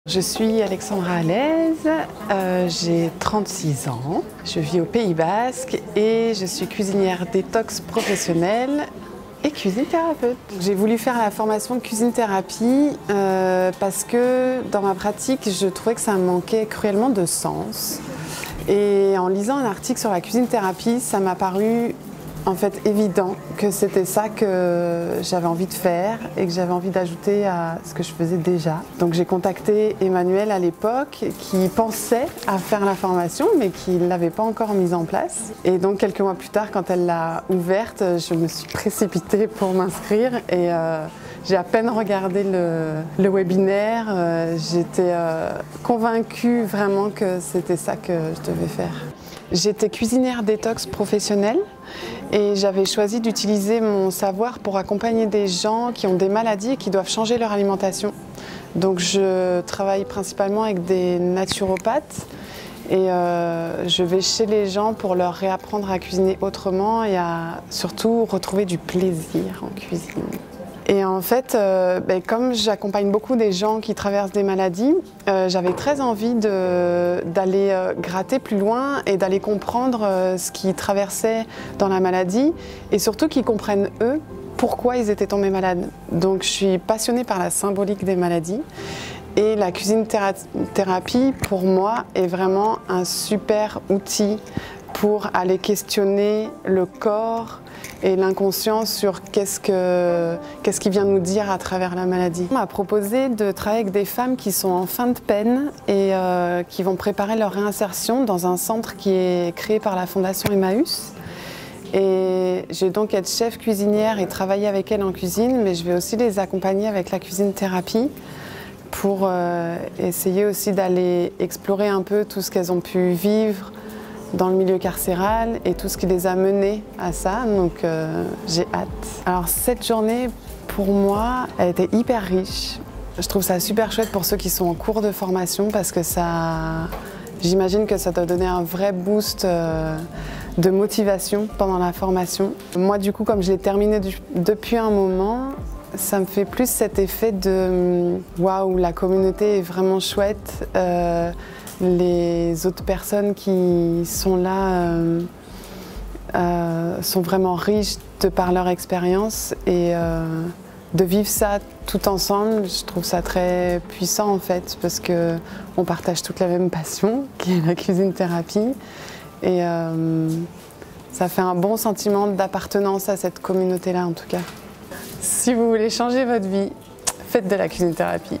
Je suis Alexandra Alaise, j'ai 36 ans, je vis au Pays Basque et je suis cuisinière détox professionnelle et cuisine thérapeute. J'ai voulu faire la formation cuisine thérapie parce que dans ma pratique, je trouvais que ça manquait cruellement de sens. Et en lisant un article sur la cuisine thérapie, ça m'a paru en fait évident que c'était ça que j'avais envie de faire et que j'avais envie d'ajouter à ce que je faisais déjà. Donc j'ai contacté Emmanuelle à l'époque qui pensait à faire la formation mais qui ne l'avait pas encore mise en place. Et donc quelques mois plus tard, quand elle l'a ouverte, je me suis précipitée pour m'inscrire et j'ai à peine regardé le webinaire. J'étais convaincue vraiment que c'était ça que je devais faire. J'étais cuisinière détox professionnelle et j'avais choisi d'utiliser mon savoir pour accompagner des gens qui ont des maladies et qui doivent changer leur alimentation. Donc je travaille principalement avec des naturopathes et je vais chez les gens pour leur réapprendre à cuisiner autrement et à surtout retrouver du plaisir en cuisine. Et en fait, comme j'accompagne beaucoup des gens qui traversent des maladies, j'avais très envie d'aller gratter plus loin et d'aller comprendre ce qu'ils traversaient dans la maladie et surtout qu'ils comprennent eux pourquoi ils étaient tombés malades. Donc je suis passionnée par la symbolique des maladies et la cuisine thérapie pour moi est vraiment un super outil pour aller questionner le corps et l'inconscient sur qu'est-ce qu'il vient nous dire à travers la maladie. On m'a proposé de travailler avec des femmes qui sont en fin de peine et qui vont préparer leur réinsertion dans un centre qui est créé par la Fondation Emmaüs. Et je vais donc être chef cuisinière et travailler avec elles en cuisine, mais je vais aussi les accompagner avec la cuisine thérapie pour essayer aussi d'aller explorer un peu tout ce qu'elles ont pu vivre dans le milieu carcéral et tout ce qui les a menées à ça, donc j'ai hâte. Alors cette journée, pour moi, elle était hyper riche. Je trouve ça super chouette pour ceux qui sont en cours de formation parce que j'imagine que ça doit donner un vrai boost de motivation pendant la formation. Moi du coup, comme je l'ai terminée depuis un moment, ça me fait plus cet effet de waouh, la communauté est vraiment chouette. Les autres personnes qui sont là sont vraiment riches de par leur expérience et de vivre ça tout ensemble, je trouve ça très puissant en fait parce qu'on partage toute la même passion qui est la cuisine thérapie et ça fait un bon sentiment d'appartenance à cette communauté-là en tout cas. Si vous voulez changer votre vie, faites de la cuisine thérapie.